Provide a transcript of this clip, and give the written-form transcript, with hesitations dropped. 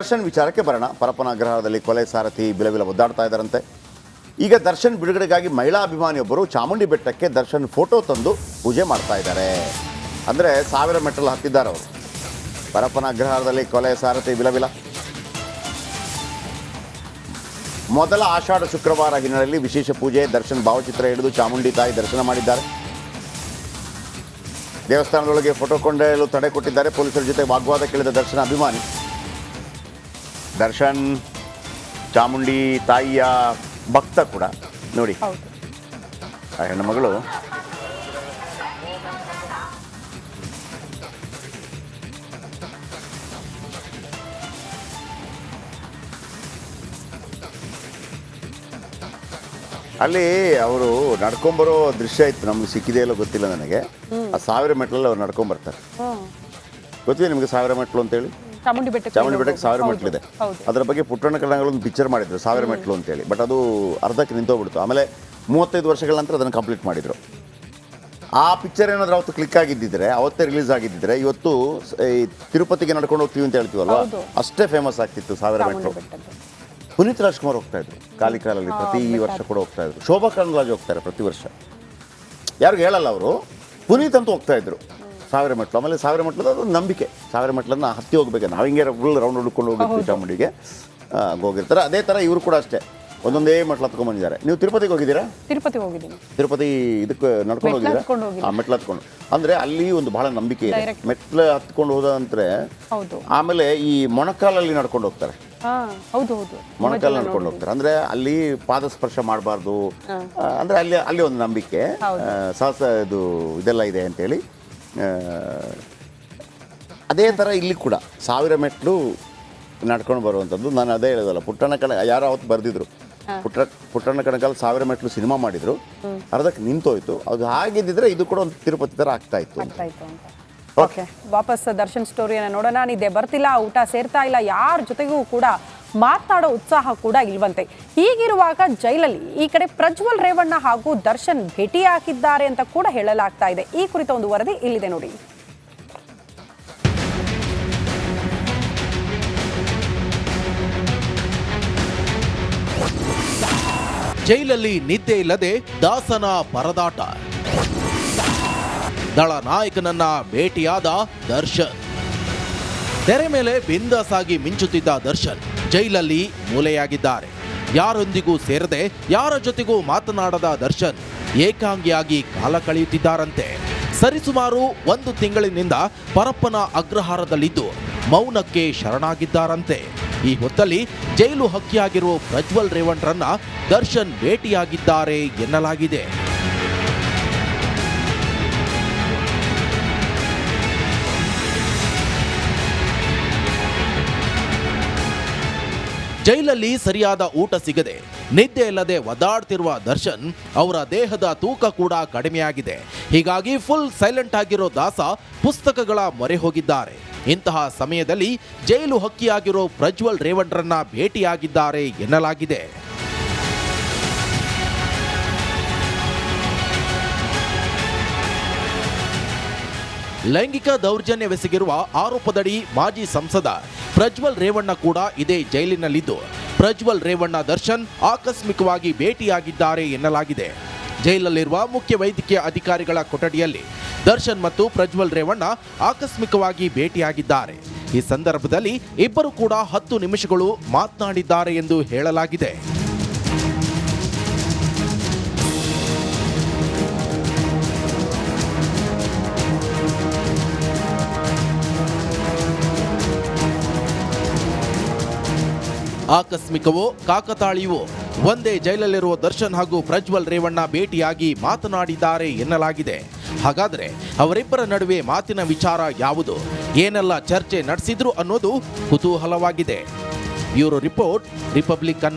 ದರ್ಶನ್ ವಿಚಾರಕ್ಕೆ ಬರೋಣ. ಪರಪ್ಪನ ಅಗ್ರಹಾರದಲ್ಲಿ ಕೊಲೆ ಸಾರಥಿ ಬಿಲಬಿಲ ಒದ್ದಾಡ್ತಾ ಇದ್ದಾರಂತೆ. ಈಗ ದರ್ಶನ್ ಬಿಡುಗಡೆಗಾಗಿ ಮಹಿಳಾ ಅಭಿಮಾನಿಯೊಬ್ಬರು ಚಾಮುಂಡಿ ಬೆಟ್ಟಕ್ಕೆ ದರ್ಶನ್ ಫೋಟೋ ತಂದು ಪೂಜೆ ಮಾಡ್ತಾ ಇದ್ದಾರೆ. ಅಂದರೆ 1000 ಮೆಟ್ಟಲು ಹತ್ತಿದ್ದಾರೆ ಅವರು. ಪರಪ್ಪನ ಅಗ್ರಹಾರದಲ್ಲಿ ಕೊಲೆ ಸಾರಥಿ ಬಿಲಬಿಲ. ಮೊದಲ ಆಷಾಢ ಶುಕ್ರವಾರ ಹಿನ್ನೆಲೆಯಲ್ಲಿ ವಿಶೇಷ ಪೂಜೆ. ದರ್ಶನ್ ಭಾವಚಿತ್ರ ಹಿಡಿದು ಚಾಮುಂಡಿ ತಾಯಿ ದರ್ಶನ ಮಾಡಿದ್ದಾರೆ. ದೇವಸ್ಥಾನದೊಳಗೆ ಫೋಟೋ ಕೊಂಡೊಯ್ಯಲು ತಡೆ ಕೊಟ್ಟಿದ್ದಾರೆ. ಪೊಲೀಸರ ಜೊತೆ ವಾಗ್ವಾದ ಕೇಳಿದ ದರ್ಶನ ಅಭಿಮಾನಿ. ದರ್ಶನ್ ಚಾಮುಂಡಿ ತಾಯಿಯ ಭಕ್ತ ಕೂಡ ನೋಡಿ. ಆ ಹೆಣ್ಣುಮಗಳು ಅಲ್ಲಿ ಅವರು ನಡ್ಕೊಂಬರೋ ದೃಶ್ಯ ಇತ್ತು. ನಮ್ಗೆ ಸಿಕ್ಕಿದೆ ಇಲ್ಲೋ ಗೊತ್ತಿಲ್ಲ ನನಗೆ. ಆ 1000 ಮೆಟ್ಲಲ್ಲಿ ಅವ್ರು ನಡ್ಕೊಂಬರ್ತಾರೆ. ಗೊತ್ತಿದೆ ನಿಮಗೆ 1000 ಮೆಟ್ಲು ಅಂತೇಳಿ? ಚಾಮುಂಡಿ ಬೆಟ್ಟಕ್ಕೆ 1000 ಮೆಟ್ಲಿದೆ. ಅದರ ಬಗ್ಗೆ ಪುಟ್ಟಣ್ಣ ಕನ್ನಡಗಳೊಂದು ಪಿಕ್ಚರ್ ಮಾಡಿದ್ರು 1000 ಮೆಟ್ಲು ಅಂತೇಳಿ. ಬಟ್ ಅದು ಅರ್ಧಕ್ಕೆ ನಿಂತೋಗ್ಬಿಡ್ತು. ಆಮೇಲೆ 35 ವರ್ಷಗಳ ನಂತರ ಅದನ್ನು ಕಂಪ್ಲೀಟ್ ಮಾಡಿದರು. ಆ ಪಿಕ್ಚರ್ ಏನಾದರೂ ಅವತ್ತು ಕ್ಲಿಕ್ ಆಗಿದ್ದಿದ್ರೆ, ಅವತ್ತೇ ರಿಲೀಸ್ ಆಗಿದ್ದಿದ್ರೆ, ಇವತ್ತು ಈ ತಿರುಪತಿಗೆ ನಡ್ಕೊಂಡು ಹೋಗ್ತೀವಿ ಅಂತ ಹೇಳ್ತೀವಲ್ವ, ಅಷ್ಟೇ ಫೇಮಸ್ ಆಗ್ತಿತ್ತು 1000 ಮೆಟ್ಲು. ಪುನೀತ್ ರಾಜ್ಕುಮಾರ್ ಹೋಗ್ತಾ ಇದ್ರು ಕಾಲಿ ಕಾಲಲ್ಲಿ, ಪ್ರತಿ ವರ್ಷ ಕೂಡ ಹೋಗ್ತಾ ಇದ್ರು. ಶೋಭಾ ಕರಂದ್ಲಾಜೆ ಹೋಗ್ತಾರೆ ಪ್ರತಿ ವರ್ಷ. ಯಾರಿಗೂ ಹೇಳಲ್ಲ ಅವರು. ಪುನೀತ್ ಅಂತೂ ಹೋಗ್ತಾ ಇದ್ರು 1000 ಮೆಟ್ಲು. ಆಮೇಲೆ 1000 ಮೆಟ್ಲು ಅದು ನಂಬಿಕೆ. 1000 ಮೆಟ್ಲನ್ನು ಹತ್ತಿ ಹೋಗ್ಬೇಕು. ನಾವು ಹಿಂಗೆ ಫುಲ್ ರೌಂಡ್ ಹುಡ್ಕೊಂಡು ಹೋಗಿರ್ತೀವಿ ಚಾಮುಂಡಿಗೆ ಹೋಗಿರ್ತಾರೆ. ಅದೇ ಥರ ಇವರು ಕೂಡ ಅಷ್ಟೇ ಒಂದೊಂದೇ ಮೆಟ್ಲು ಹತ್ಕೊಂಡು ಬಂದಿದ್ದಾರೆ. ನೀವು ತಿರುಪತಿಗೆ ಹೋಗಿದ್ದೀರಾ? ತಿರುಪತಿ ಹೋಗಿದ್ದೀನಿ. ತಿರುಪತಿ ಇದಕ್ಕೆ ನಡ್ಕೊಂಡು ಹೋಗಿದ್ದೀರಾ? ಮೆಟ್ಲು ಹತ್ಕೊಂಡು. ಅಂದರೆ ಅಲ್ಲಿ ಒಂದು ಬಹಳ ನಂಬಿಕೆ ಇದೆ. ಮೆಟ್ಲು ಹತ್ಕೊಂಡು ಹೋದಂದ್ರೆ ಆಮೇಲೆ ಈ ಮೊಣಕಾಲಲ್ಲಿ ನಡ್ಕೊಂಡು ಹೋಗ್ತಾರೆ. ಮೊಣಕಾಲ ನಡ್ಕೊಂಡು ಹೋಗ್ತಾರೆ. ಅಂದರೆ ಅಲ್ಲಿ ಪಾದಸ್ಪರ್ಶ ಮಾಡಬಾರ್ದು. ಅಂದರೆ ಅಲ್ಲಿ ಒಂದು ನಂಬಿಕೆ, ಸಾಹಸ ಇದು ಇದೆಲ್ಲ ಇದೆ ಅಂತೇಳಿ. ಅದೇ ಥರ ಇಲ್ಲಿ ಕೂಡ 1000 ಮೆಟ್ಲು ನಡ್ಕೊಂಡು ಬರುವಂಥದ್ದು. ನಾನು ಅದೇ ಹೇಳೋದಲ್ಲ, ಪುಟ್ಟಣ್ಣ ಯಾರೋ ಅವತ್ತು ಬರೆದಿದ್ರು, ಪುಟ್ಟಣ್ಣ ಕಣಕಾಲ 1000 ಮೆಟ್ಲು ಸಿನಿಮಾ ಮಾಡಿದ್ರು, ಅರ್ಧಕ್ಕೆ ನಿಂತೋಯ್ತು. ಅದು ಹಾಗಿದ್ದಿದ್ರೆ ಇದು ಕೂಡ ಒಂದು ತಿರುಪತಿ ಥರ ಆಗ್ತಾ ಇತ್ತು. ಓಕೆ, ವಾಪಸ್ ದರ್ಶನ್ ಸ್ಟೋರಿಯನ್ನು ನೋಡೋಣ. ನಿದ್ದೆ ಬರ್ತಿಲ್ಲ, ಊಟ ಸೇರ್ತಾ ಇಲ್ಲ, ಯಾರ ಜೊತೆಗೂ ಕೂಡ ಮಾತನಾಡೋ ಉತ್ಸಾಹ ಕೂಡ ಇಲ್ವಂತೆ. ಹೀಗಿರುವಾಗ ಜೈಲಲ್ಲಿ ಈ ಕಡೆ ಪ್ರಜ್ವಲ್ ರೇವಣ್ಣ ಹಾಗೂ ದರ್ಶನ್ ಭೇಟಿಯಾಗಿದ್ದಾರೆ ಅಂತ ಕೂಡ ಹೇಳಲಾಗ್ತಾ ಇದೆ. ಈ ಕುರಿತ ಒಂದು ವರದಿ ಇಲ್ಲಿದೆ ನೋಡಿ. ಜೈಲಲ್ಲಿ ನಿದ್ದೆ ಇಲ್ಲದೆ ದಾಸನ ಪರದಾಟ. ದಳ ನಾಯಕನನ್ನ ಭೇಟಿಯಾದ ದರ್ಶನ್. ತೆರೆ ಮೇಲೆ ಬಿಂದಾಸಾಗಿ ಮಿಂಚುತ್ತಿದ್ದ ದರ್ಶನ್ ಜೈಲಲ್ಲಿ ಮೂಲೆಯಾಗಿದ್ದಾರೆ. ಯಾರೊಂದಿಗೂ ಸೇರದೆ, ಯಾರ ಜೊತೆಗೂ ಮಾತನಾಡದ ದರ್ಶನ್ ಏಕಾಂಗಿಯಾಗಿ ಕಾಲ ಕಳೆಯುತ್ತಿದ್ದಾರಂತೆ. ಸರಿಸುಮಾರು 1 ತಿಂಗಳಿನಿಂದ ಪರಪ್ಪನ ಅಗ್ರಹಾರದಲ್ಲಿದ್ದು ಮೌನಕ್ಕೆ ಶರಣಾಗಿದ್ದಾರಂತೆ. ಈ ಹೊತ್ತಲ್ಲಿ ಜೈಲು ಹಕ್ಕಿಯಾಗಿರುವ ಪ್ರಜ್ವಲ್ ರೇವಣ್ರನ್ನ ದರ್ಶನ್ ಭೇಟಿಯಾಗಿದ್ದಾರೆ ಎನ್ನಲಾಗಿದೆ. ಜೈಲಲ್ಲಿ ಸರಿಯಾದ ಊಟ ಸಿಗದೆ, ನಿದ್ದೆ ಇಲ್ಲದೆ ಒದ್ದಾಡ್ತಿರುವ ದರ್ಶನ್ ಅವರ ದೇಹದ ತೂಕ ಕೂಡ ಕಡಿಮೆಯಾಗಿದೆ. ಹೀಗಾಗಿ ಫುಲ್ ಸೈಲೆಂಟ್ ಆಗಿರೋ ದಾಸ ಪುಸ್ತಕಗಳ ಮೊರೆ ಹೋಗಿದ್ದಾರೆ. ಇಂತಹ ಸಮಯದಲ್ಲಿ ಜೈಲು ಹಕ್ಕಿಯಾಗಿರೋ ಪ್ರಜ್ವಲ್ ರೇವಣ್ರನ್ನ ಭೇಟಿಯಾಗಿದ್ದಾರೆ ಎನ್ನಲಾಗಿದೆ. ಲೈಂಗಿಕ ದೌರ್ಜನ್ಯವೆಸಗಿರುವ ಆರೋಪದಡಿ ಮಾಜಿ ಸಂಸದ ಪ್ರಜ್ವಲ್ ರೇವಣ್ಣ ಕೂಡ ಇದೇ ಜೈಲಿನಲ್ಲಿದ್ದು, ಪ್ರಜ್ವಲ್ ರೇವಣ್ಣ ದರ್ಶನ್ ಆಕಸ್ಮಿಕವಾಗಿ ಭೇಟಿಯಾಗಿದ್ದಾರೆ ಎನ್ನಲಾಗಿದೆ. ಜೈಲಲ್ಲಿರುವ ಮುಖ್ಯ ವೈದ್ಯಕೀಯ ಅಧಿಕಾರಿಗಳ ಕೊಠಡಿಯಲ್ಲಿ ದರ್ಶನ್ ಮತ್ತು ಪ್ರಜ್ವಲ್ ರೇವಣ್ಣ ಆಕಸ್ಮಿಕವಾಗಿ ಭೇಟಿಯಾಗಿದ್ದಾರೆ. ಈ ಸಂದರ್ಭದಲ್ಲಿ ಇಬ್ಬರು ಕೂಡ 10 ನಿಮಿಷಗಳು ಮಾತನಾಡಿದ್ದಾರೆ ಎಂದು ಹೇಳಲಾಗಿದೆ. ಆಕಸ್ಮಿಕವೋ ಕಾಕತಾಳೀಯವೋ ಒಂದೇ ಜೈಲಲ್ಲಿರುವ ದರ್ಶನ್ ಹಾಗೂ ಪ್ರಜ್ವಲ್ ರೇವಣ್ಣ ಭೇಟಿಯಾಗಿ ಮಾತನಾಡಿದ್ದಾರೆ ಎನ್ನಲಾಗಿದೆ. ಹಾಗಾದರೆ ಅವರಿಬ್ಬರ ನಡುವೆ ಮಾತಿನ ವಿಚಾರ ಯಾವುದು, ಏನೆಲ್ಲ ಚರ್ಚೆ ನಡೆಸಿದ್ರು ಅನ್ನೋದು ಕುತೂಹಲವಾಗಿದೆ. Bureau report, Republic Kannada.